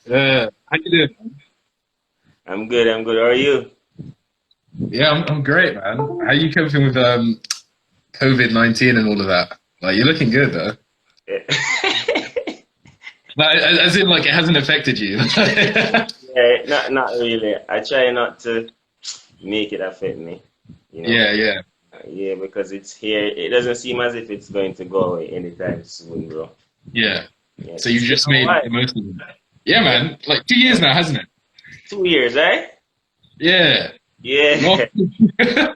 How you doing? I'm good. I'm good. How are you? Yeah, I'm great, man. How you coping with COVID-19 and all of that? Like, you're looking good though. Like, as in, like, it hasn't affected you. Yeah, not really. I try not to make it affect me, you know. Yeah, yeah, Yeah, because it's here. It doesn't seem as if it's going to go away anytime soon, bro. yeah. Yeah, So it's you've been just a made while. the most of it. Yeah, Yeah, man. Like 2 years now, hasn't it? 2 years, right? Yeah. Yeah. Well, yeah,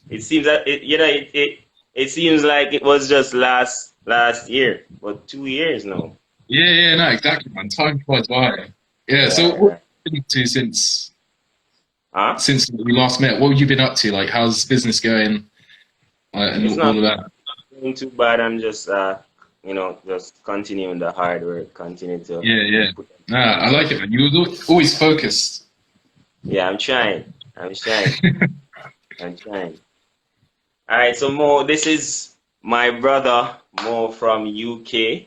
It seems that it seems like it was just last year, but 2 years now. yeah, no, exactly, man. Time flies by. Yeah. So Right, what right. have you been up to since Huh? since we last met? What have you been up to? Like, how's business going and It's all not of that? doing too bad. I'm just just continuing the hard work, continue to Yeah, yeah. put Nah, everything I into. like it, man. You were always focused. Yeah, I'm trying. I'm trying. I'm trying. All right, so Mo, this is my brother Mo from UK. You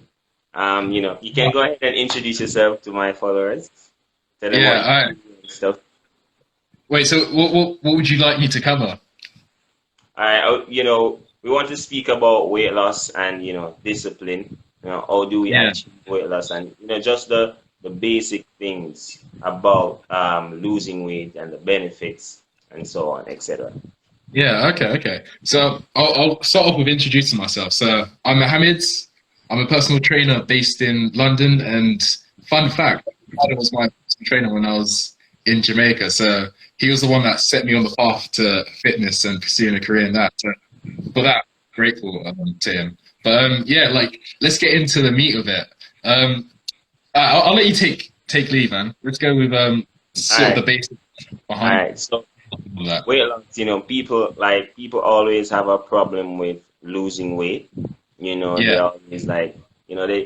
can go ahead and introduce yourself to my followers. Tell them what Yeah, you all right. do and stuff. Wait, so what would you like me to cover? All right, we want to speak about weight loss and discipline. How do we Yeah, achieve weight loss and just the basic things about losing weight and the benefits and so on, etc. yeah, okay, okay. So I'll start off with introducing myself. So I'm Mohammed. I'm a personal trainer based in London, and fun fact, my father was my personal trainer when I was in Jamaica. So he was the one that set me on the path to fitness and pursuing a career in that. So for that, grateful to him. But yeah, like let's get into the meat of it. Um, I'll let you take lead, man. Let's go with All sort of the right, basics all behind right. So all that. weight loss, people always have a problem with losing weight. They Yeah, always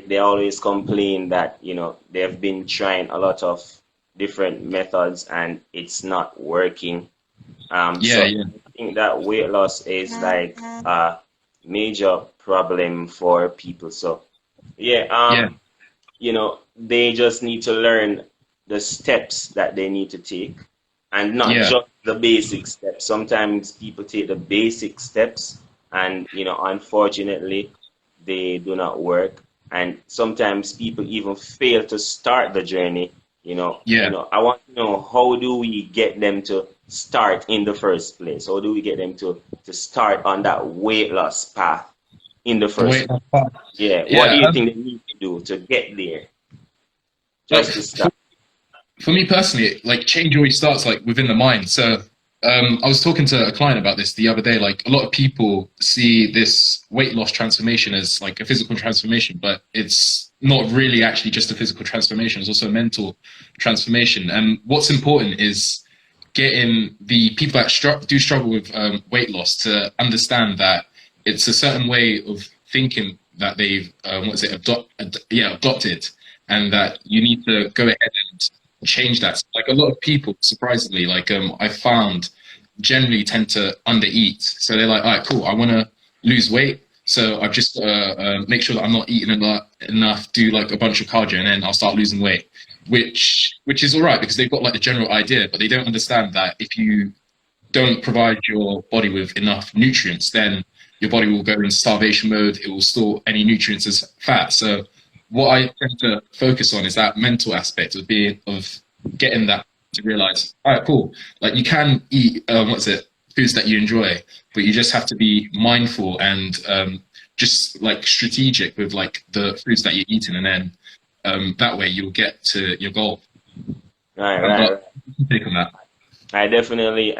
they always complain that, they've been trying a lot of different methods and it's not working. yeah, So yeah, I think that weight loss is like a major problem for people. So yeah, yeah, they just need to learn the steps that they need to take and not yeah, just the basic steps. Sometimes people take the basic steps and, unfortunately, they do not work. And sometimes people even fail to start the journey. yeah, I want to know, how do we get them to start in the first place? How do we get them to start on that weight loss path in the the first weight place? loss part. Yeah, what do Yeah, you think they need to do to get there? like Just to start. for me personally, like change always starts like within the mind. So I was talking to a client about this the other day. Like a lot of people see this weight loss transformation as like a physical transformation, but it's not really actually just a physical transformation. It's also a mental transformation. And what's important is getting the people that do struggle with weight loss to understand that it's a certain way of thinking that they've adopted, and that you need to go ahead and change that. Like a lot of people, surprisingly, like I found generally tend to undereat. So they're like, all right, cool, I want to lose weight. So I've just make sure that I'm not eating enough, do like a bunch of cardio, and then I'll start losing weight. Which is all right because they've got like the general idea, but they don't understand that if you don't provide your body with enough nutrients, then your body will go in starvation mode. It will store any nutrients as fat. So what I tend to focus on is that mental aspect of getting that to realize, all right, cool. Like you can eat, foods that you enjoy, but you just have to be mindful and just like strategic with like the foods that you're eating, and then that way you'll get to your goal. Right, right, But right. take on that. I definitely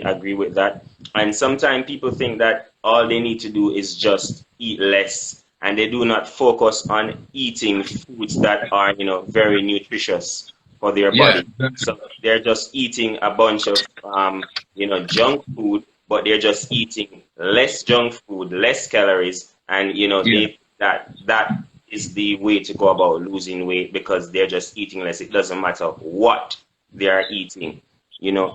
agree with that. And sometimes people think that all they need to do is just eat less, and they do not focus on eating foods that are, very nutritious for their Yeah, body. So they're just eating a bunch of, junk food, but they're just eating less junk food, less calories, and yeah, that is the way to go about losing weight because they're just eating less. It doesn't matter what they are eating.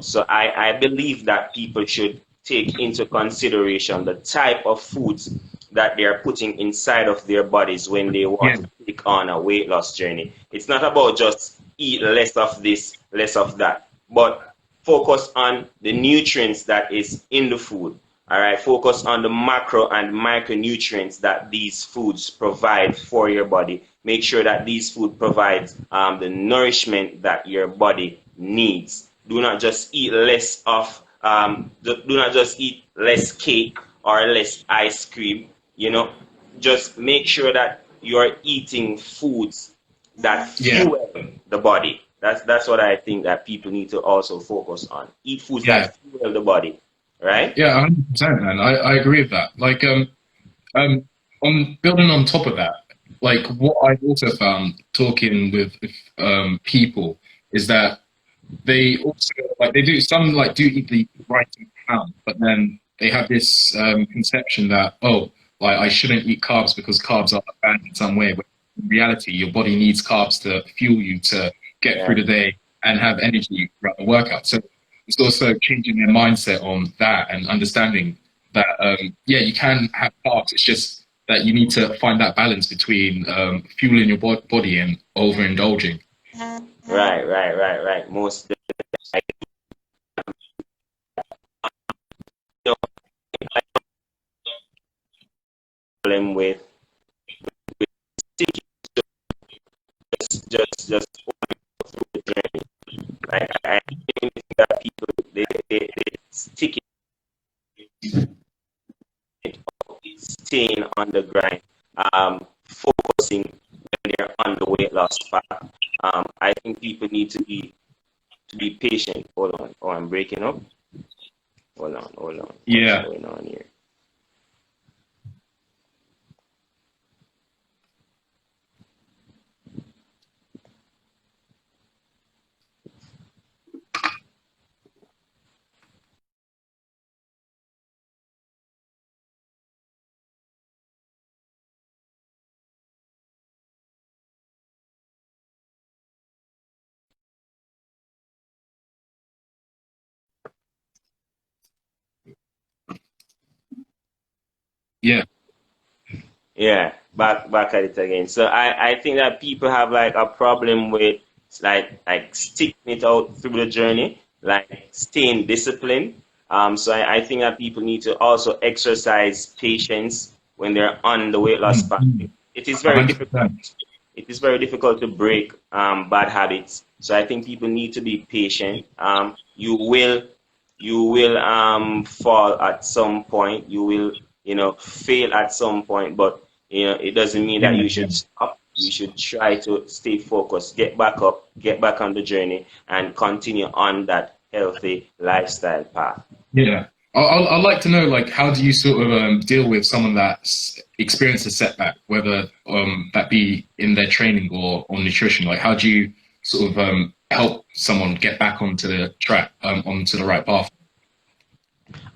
So I believe that people should take into consideration the type of foods that they are putting inside of their bodies when they want yeah, to take embark on a weight loss journey. It's not about just eat less of this, less of that, but focus on the nutrients that is in the food. All right, focus on the macro and micronutrients that these foods provide for your body. Make sure that these food provides the nourishment that your body needs. Do not just eat less of, do not just eat less cake or less ice cream. You know, just make sure that you're eating foods that Yeah, fuel the body. That's what I think that people need to also focus on. Eat foods yeah, that fuel the body, right? yeah, 100%, man. I agree with that. Like, on building on top of that, like what I've also found talking with people is that they also like they do some like do eat the right amount, but then they have this conception that like I shouldn't eat carbs because carbs are bad in some way. But in reality, your body needs carbs to fuel you to get Yeah. through the day and have energy throughout the workout. So it's also changing their mindset on that and understanding that yeah, you can have carbs. It's just that you need to find that balance between fueling your body and overindulging. Right. Most problem with sticking just through the journey. Like I think that people they stick it, staying on the grind, focusing when they're on the weight loss path. I think people need to be patient. Hold on. Oh, I'm breaking up. Hold on. What's Yeah, going on here? yeah, Yeah, back at it again. So I think that people have like a problem with like sticking it out through the journey, like staying disciplined. So I think that people need to also exercise patience when they're on the weight loss path. It is very difficult. 100%. It is very difficult to break bad habits. So I think people need to be patient. You will fall at some point. You will fail at some point, but it doesn't mean Yeah, that you yeah. should stop. You should try to stay focused, get back up, get back on the journey, and continue on that healthy lifestyle path. Yeah. I'd like to know, like, how do you sort of deal with someone that's experienced a setback, whether that be in their training or on nutrition? Like, how do you sort of help someone get back onto the track, onto the right path?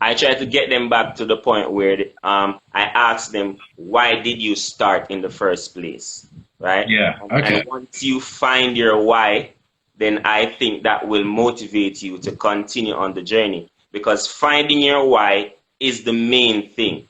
I try to get them back to the point where I ask them, why did you start in the first place? Right? Yeah. And Okay. once you find your why, then I think that will motivate you to continue on the journey, because finding your why is the main thing.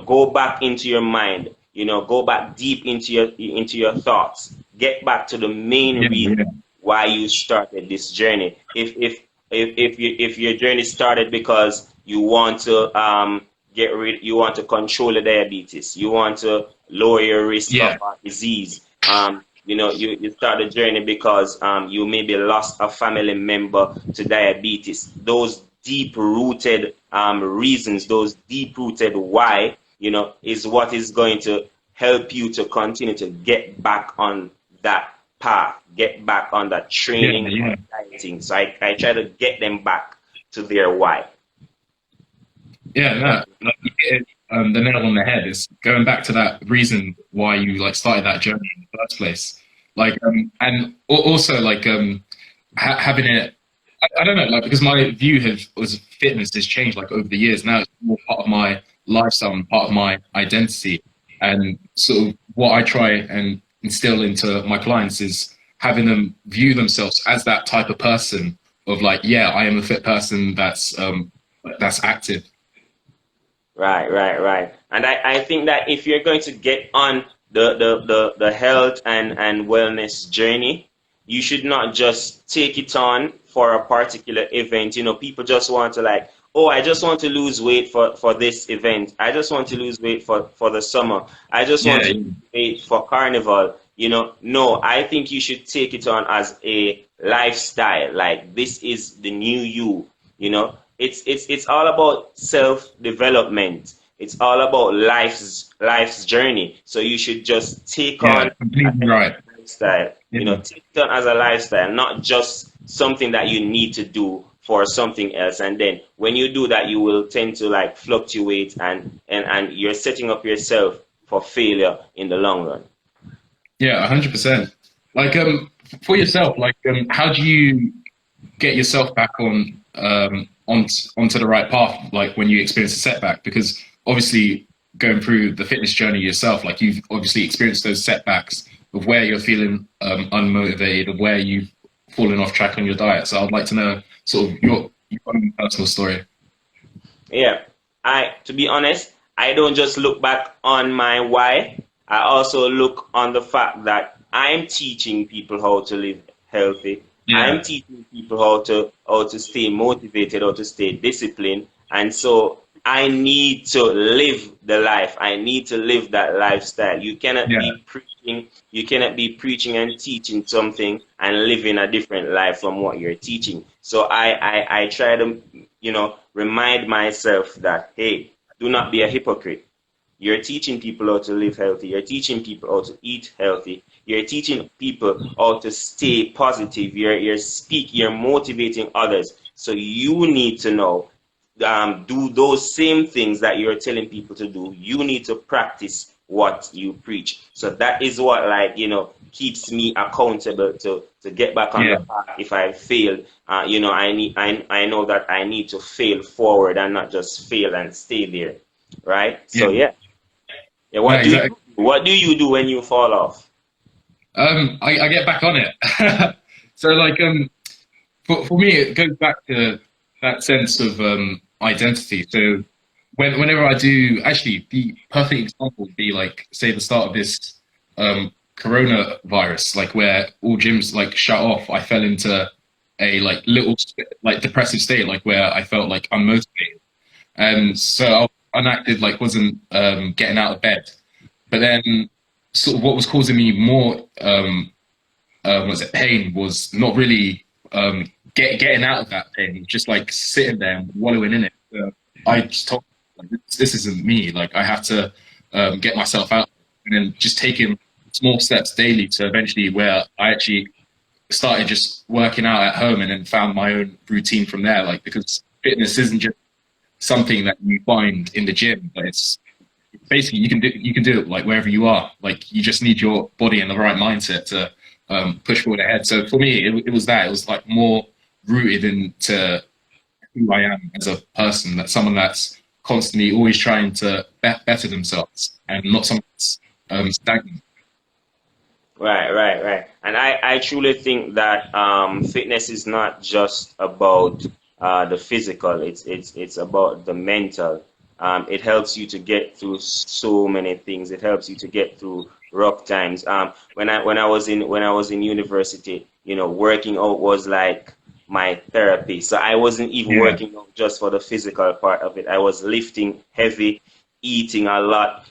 Go back into your mind, go back deep into your thoughts. Get back to the main Yeah. reason Yeah. why you started this journey. If your journey started because you want to you want to control the diabetes, you want to lower your risk of Yeah. heart disease. You start the journey because you maybe lost a family member to diabetes. Those deep rooted reasons, those deep rooted why, is what is going to help you to continue to get back on that path, get back on that Yeah. training Yeah. and dieting. So I try to get them back to their why. Yeah, no, like, you hit the nail on the head. It's going back to that reason why you like started that journey in the first place. Like, and also like having it. I don't know, like because my view has was fitness has changed like over the years. Now it's more part of my lifestyle and part of my identity. And sort of what I try and instill into my clients is having them view themselves as that type of person of like, yeah, I am a fit person that's active. Right. And I think that if you're going to get on the health and wellness journey, you should not just take it on for a particular event. You know, people just want to like, oh, I just want to lose weight for this event. I just want to lose weight for the summer. I just want Yeah, to lose weight for carnival. You know, no, I think you should take it on as a lifestyle. Like this is the new you. You know, it's all about self development. It's all about life's journey. So you should just take yeah, on completely right. lifestyle. You Yeah, know, take it on as a lifestyle, not just something that you need to do for something else. And then when you do that, you will tend to like fluctuate and you're setting up yourself for failure in the long run. yeah, 100%. Like for yourself, like how do you get yourself back onto the right path, like when you experience a setback? Because obviously going through the fitness journey yourself, like you've obviously experienced those setbacks of where you're feeling unmotivated, of where you've fallen off track on your diet. So I'd like to know sort of your own personal story. Yeah. To be honest, I don't just look back on my why. I also look on the fact that I'm teaching people how to live healthy. I'm Yeah, teaching people how to stay motivated, how to stay disciplined. And so I need to live the life. I need to live that lifestyle. yeah, You cannot be preaching and teaching something and living a different life from what you're teaching. So I try to, remind myself that, hey, do not be a hypocrite. You're teaching people how to live healthy. You're teaching people how to eat healthy. You're teaching people how to stay positive. You're motivating others. So you need to know, do those same things that you're telling people to do. You need to practice what you preach. So that is what, like, keeps me accountable to get back on the yeah, path if I failed. I know that I need to fail forward and not just fail and stay there. Right? yeah. So yeah. Yeah, No, what do exactly. you what do you do when you fall off? I get back on it. So like for me, it goes back to that sense of identity. So whenever I do, actually, the perfect example would be like, say, the start of this coronavirus, like where all gyms like shut off. I fell into a like little like depressive state, like where I felt like unmotivated, and so I was unactive, like wasn't getting out of bed. But then, sort of, what was causing me more was it pain was not really getting out of that pain, just like sitting there and wallowing in it. I just told like, this isn't me. Like I have to get myself out, and then just taking small steps daily to eventually where I actually started just working out at home and then found my own routine from there. Like because fitness isn't just something that you find in the gym, but it's basically you can do it like wherever you are. Like you just need your body and the right mindset to push forward ahead. So for me, it was that. It was like more rooted into who I am as a person. That someone that's constantly always trying to better themselves and not someone that's stagnant. Right, right, right. And I truly think that fitness is not just about the physical. It's about the mental. It helps you to get through so many things. It helps you to get through rough times. When I was in university, working out was like my therapy. So I wasn't even Yeah, working out just for the physical part of it. I was lifting heavy, eating a lot,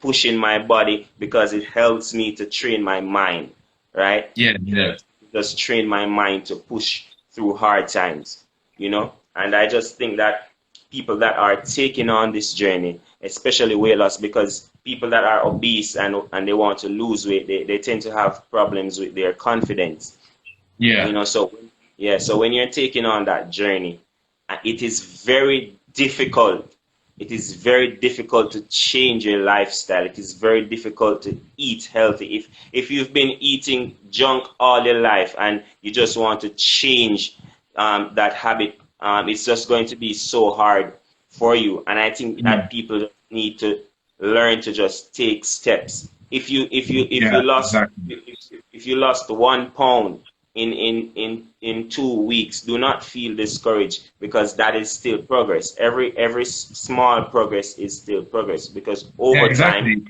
pushing my body because it helps me to train my mind, right? yeah, It yeah, helps me just train my mind to push through hard times, And I just think that people that are taking on this journey, especially weight loss, because people that are obese and they want to lose weight, they tend to have problems with their confidence. yeah, So yeah, so when you're taking on that journey, it is very difficult. It is very difficult to change your lifestyle. It is very difficult to eat healthy. If you've been eating junk all your life and you just want to change that habit, it's just going to be so hard for you. And I think yeah, that people need to learn to just take steps. If you yeah, lost exactly. if you lost 1 pound in 2 weeks, do not feel discouraged because that is still progress. Every small progress is still progress because Yeah, over time exactly.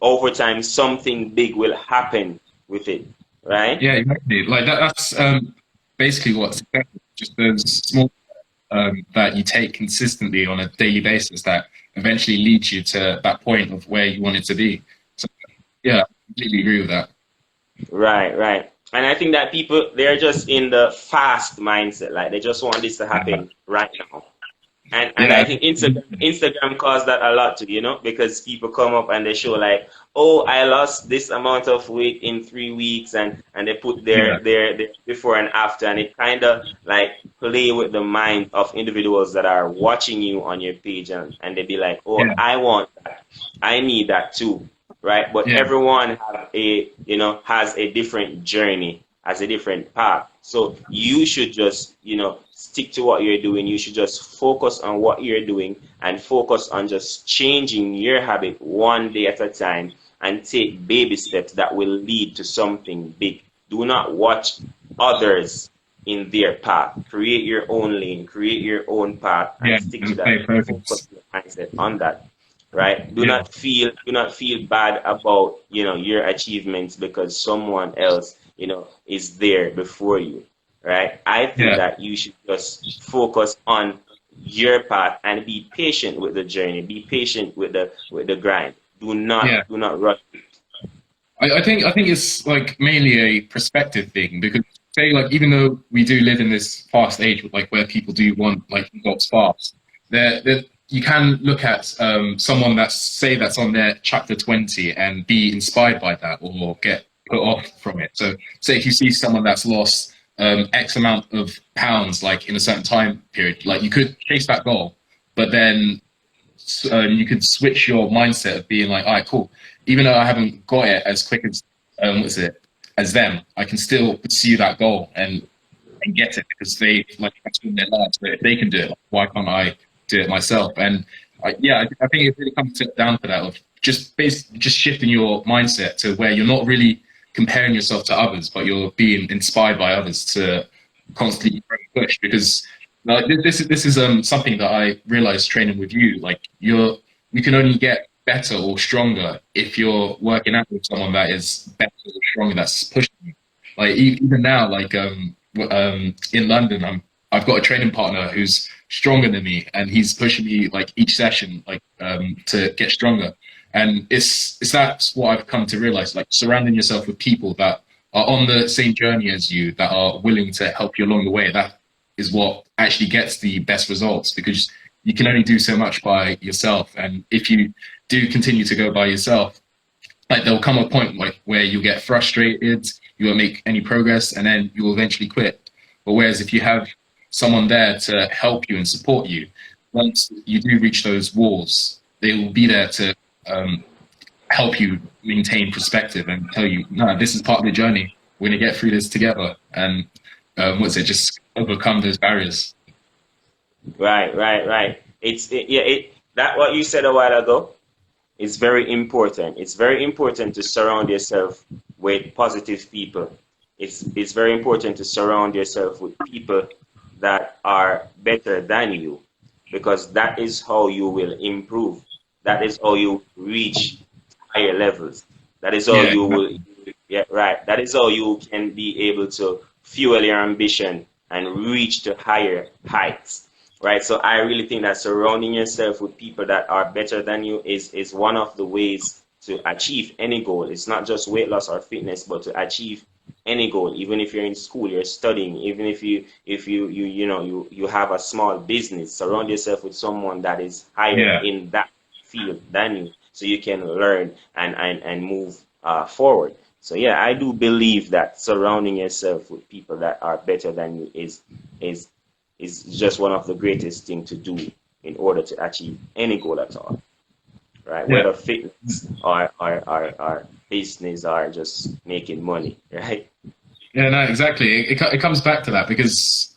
over time something big will happen with it, right? Yeah, exactly. Like that's basically what success is. Just those small that you take consistently on a daily basis that eventually leads you to that point of where you want it to be. So yeah, I completely agree with that. Right, right. And I think that people they're just in the fast mindset, like they just want this to Uh, happen right now. And I yeah, think Instagram caused that a lot too, because people come up and they show like, oh, I lost this amount of weight in 3 weeks, and they put yeah, their before and after, and it kind of like play with the mind of individuals that are watching you on your page, and they be like, oh, yeah, I want that, I need that too, right? But yeah, everyone have a has a different journey, has a different path. So you should just stick to what you're doing. You should just focus on what you're doing and focus on just changing your habit one day at a time and take baby steps that will lead to something big. Do not watch others in their path. Create your own lane, create your own path, and yeah, stick to and that. stay Focus focused. your mindset on that. Right? Do Yeah, not feel bad about your achievements because someone else is there before you. Right? I think yeah, that you should just focus on your path and be patient with the journey. Be patient with the grind. Do yeah. not do not rush. I think it's like mainly a perspective thing because say like even though we do live in this fast age like where people do want like results fast, there you can look at someone that's on their chapter 20 and be inspired by that or get put off from it. So say if you see someone that's lost X amount of pounds like in a certain time period, like you could chase that goal, but then you could switch your mindset of being like, all right, cool. Even though I haven't got it as quick as what's it as them, I can still pursue that goal and get it because they like transform their lives. But if they can do it, like, why can't I do it myself? And yeah, I think it really comes down to that of just shifting your mindset to where you're not really comparing yourself to others, but you're being inspired by others to constantly push because like this is something that I realized training with you. Like you can only get better or stronger if you're working out with someone that is better or stronger that's pushing you. Like even now, like in London, I've got a training partner who's stronger than me, and he's pushing me like each session, like to get stronger. And it's that's what I've come to realize. Like surrounding yourself with people that are on the same journey as you, that are willing to help you along the way. That is what actually gets the best results because you can only do so much by yourself. And if you do continue to go by yourself, like there'll come a point like where you get frustrated, you won't make any progress, and then you will eventually quit. But whereas if you have someone there to help you and support you, once you do reach those walls, they will be there to help you maintain perspective and tell you, no, this is part of the journey. We're gonna get through this together, and just overcome those barriers. Right, right, right. Yeah, that what you said a while ago is very important. It's very important to surround yourself with positive people. It's very important to surround yourself with people that are better than you because that is how you will improve. That is how you reach higher levels. That is how Yeah, you will, yeah, right. That is how you can be able to fuel your ambition and reach to higher heights. Right. So I really think that surrounding yourself with people that are better than you is one of the ways to achieve any goal. It's not just weight loss or fitness, but to achieve any goal. Even if you're in school, you're studying, even if you have a small business, surround yourself with someone that is higher yeah, in that field than you, so you can learn and move forward. So yeah, I do believe that surrounding yourself with people that are better than you is is just one of the greatest thing to do in order to achieve any goal at all, right? yeah. Whether fitness or business or just making money, right? Yeah, no, exactly. It comes back to that because,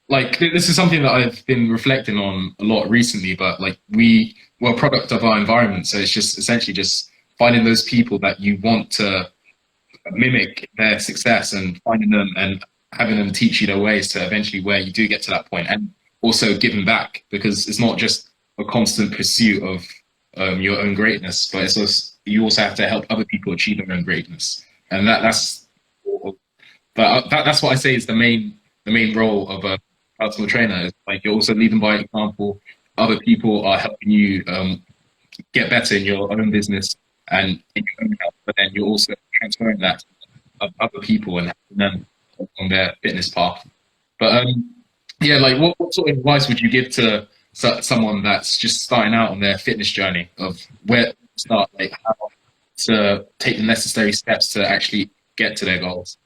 like, this is something that I've been reflecting on a lot recently. But like, we're a product of our environment, so it's just essentially just finding those people that you want to mimic their success and finding them and having them teach you their ways to eventually where you do get to that point, and also giving back because it's not just a constant pursuit of your own greatness, but it's you also have to help other people achieve their own greatness, and that's what I say is the main role of a personal trainer. Is like you're also leading by example. Other people are helping you get better in your own business and in your own health, but then you're also transferring that to other people and helping them on their fitness path. But yeah, like what sort of advice would you give to someone that's just starting out on their fitness journey of where to start, like how to take the necessary steps to actually get to their goals?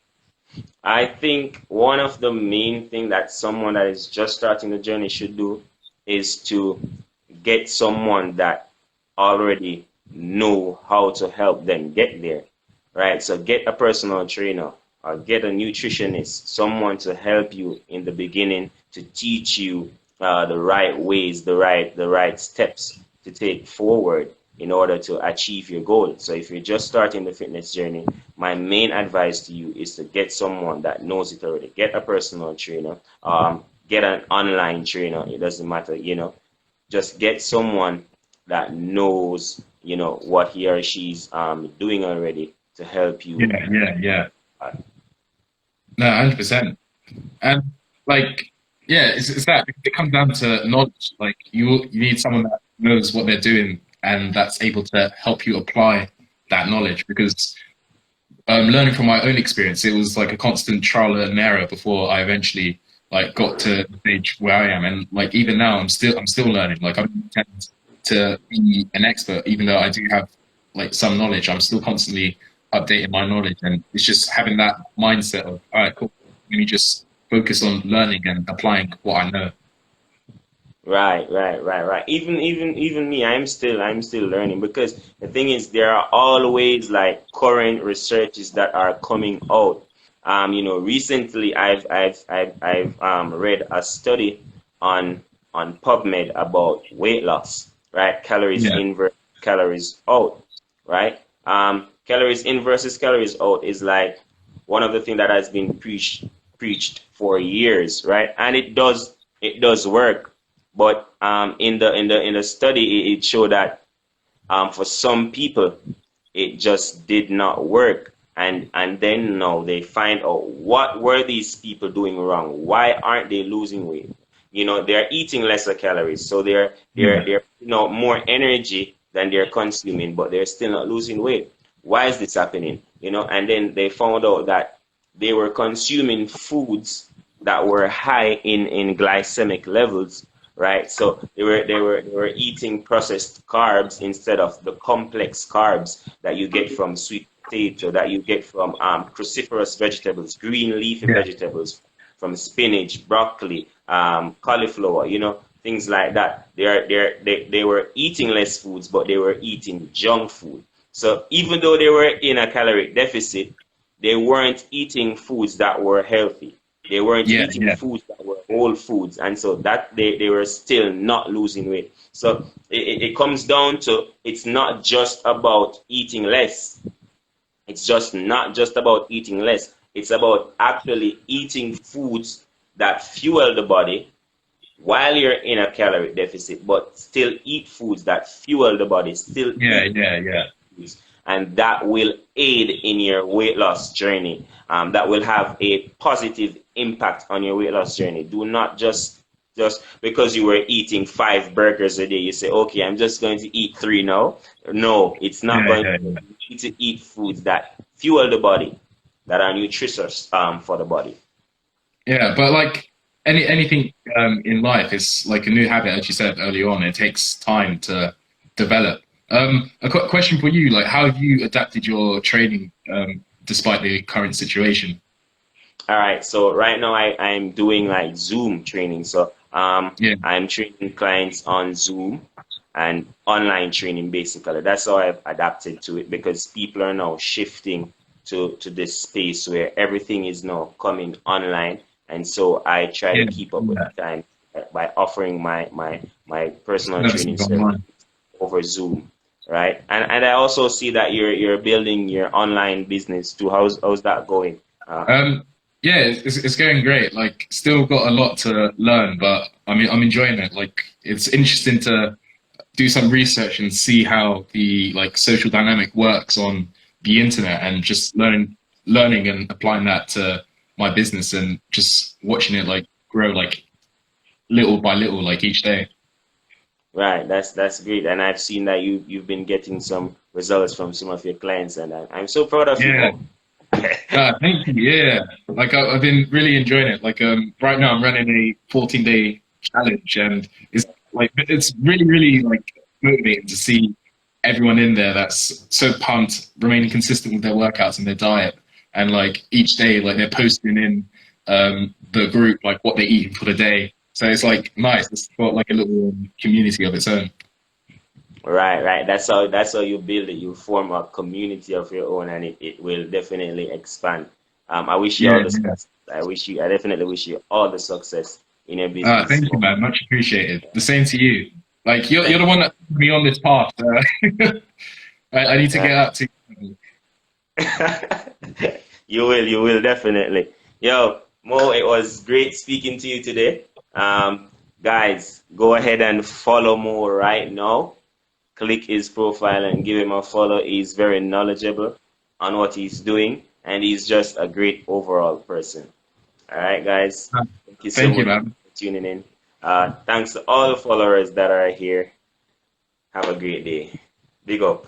I think one of the main thing that someone that is just starting the journey should do is to get someone that already know how to help them get there, right? So get a personal trainer or get a nutritionist, someone to help you in the beginning to teach you the right ways, the right steps to take forward in order to achieve your goal. So if you're just starting the fitness journey, my main advice to you is to get someone that knows it already. Get a personal trainer, get an online trainer. It doesn't matter, just get someone that knows, what he or she's doing already to help you. Yeah, yeah, yeah. No, 100%. And like, yeah, it's that it comes down to knowledge. Like you need someone that knows what they're doing and that's able to help you apply that knowledge. Because learning from my own experience, it was like a constant trial and error before I eventually like got to the stage where I am. And like even now, I'm still learning. Like I don't intend to be an expert, even though I do have like some knowledge. I'm still constantly updating my knowledge, and it's just having that mindset of all right, cool. Let me just focus on learning and applying what I know. Right. Even me, I'm still learning because the thing is there are always like current researches that are coming out. Recently I've read a study on PubMed about weight loss, right? Calories Yeah, in versus calories out, right? Calories in versus calories out is like one of the things that has been preached for years, right? And it does work, but in the study it showed that for some people it just did not work, and then now they find out what were these people doing wrong. Why aren't they losing weight? They're eating lesser calories, so they're they're yeah, they're more energy than they're consuming, but they're still not losing weight. Why is this happening? And then they found out that they were consuming foods that were high in glycemic levels, right? So they were eating processed carbs instead of the complex carbs that you get from sweet potato, that you get from cruciferous vegetables, green leafy yeah, vegetables, from spinach, broccoli, cauliflower, things like that. They were eating less foods, but they were eating junk food. So even though they were in a caloric deficit, they weren't eating foods that were healthy. They weren't yeah, eating yeah, foods that were whole foods, and so that they were still not losing weight. So it comes down to it's not just about eating less. It's just not just about eating less. It's about actually eating foods that fuel the body while you're in a calorie deficit, but still eat foods that fuel the body, still yeah, eat yeah, yeah. foods, and that will aid in your weight loss journey. That will have a positive impact on your weight loss journey. Do not just because you were eating 5 burgers a day, you say, okay, I'm just going to eat three now. No, it's not Yeah, going yeah, to. yeah. You need to eat foods that fuel the body, that are nutritious for the body. Yeah, but like anything in life is like a new habit, as you said earlier on. It takes time to develop. A question for you: like, how have you adapted your training despite the current situation? All right, so right now I'm doing like Zoom training. So Yeah, I'm training clients on Zoom and online training basically. That's how I've adapted to it because people are now shifting to this space where everything is now coming online. And so I try to yeah, keep up with yeah. the time by offering my personal training Services service online. over Zoom, right? And I also see that you're building your online business too. How's that going? Um, yeah, it's going great. Like, still got a lot to learn, but I mean, I'm enjoying it. Like, it's interesting to do some research and see how the like social dynamic works on the internet, and just learning and applying that to my business, and just watching it like grow like little by little, like each day. Right, that's great, and I've seen that you've been getting some results from some of your clients, and I'm so proud of you, Yeah. Mo. Thank you. Yeah, like I've been really enjoying it. Like right now I'm running a 14-day challenge, and it's really like motivating to see everyone in there that's so pumped, remaining consistent with their workouts and their diet, and like each day like they're posting in the group like what they're eating for the day. So it's like nice. It's got like a little community of its own. Right, right. That's how you build it. You form a community of your own, and it will definitely expand. I wish you all Yeah. the Yeah. success. I definitely wish you all the success in your business. Thank you, man. Much appreciated. The same to you. Like you're Thank the one that put me on this path. I need to get you. out to. You will definitely. Yo, Mo, it was great speaking to you today. Guys, go ahead and follow Mo right now. Click his profile and give him a follow. He's very knowledgeable on what he's doing, and he's just a great overall person. All right, guys. Thank you so Thank you, much man. for tuning in. Thanks to all the followers that are here. Have a great day. Big up.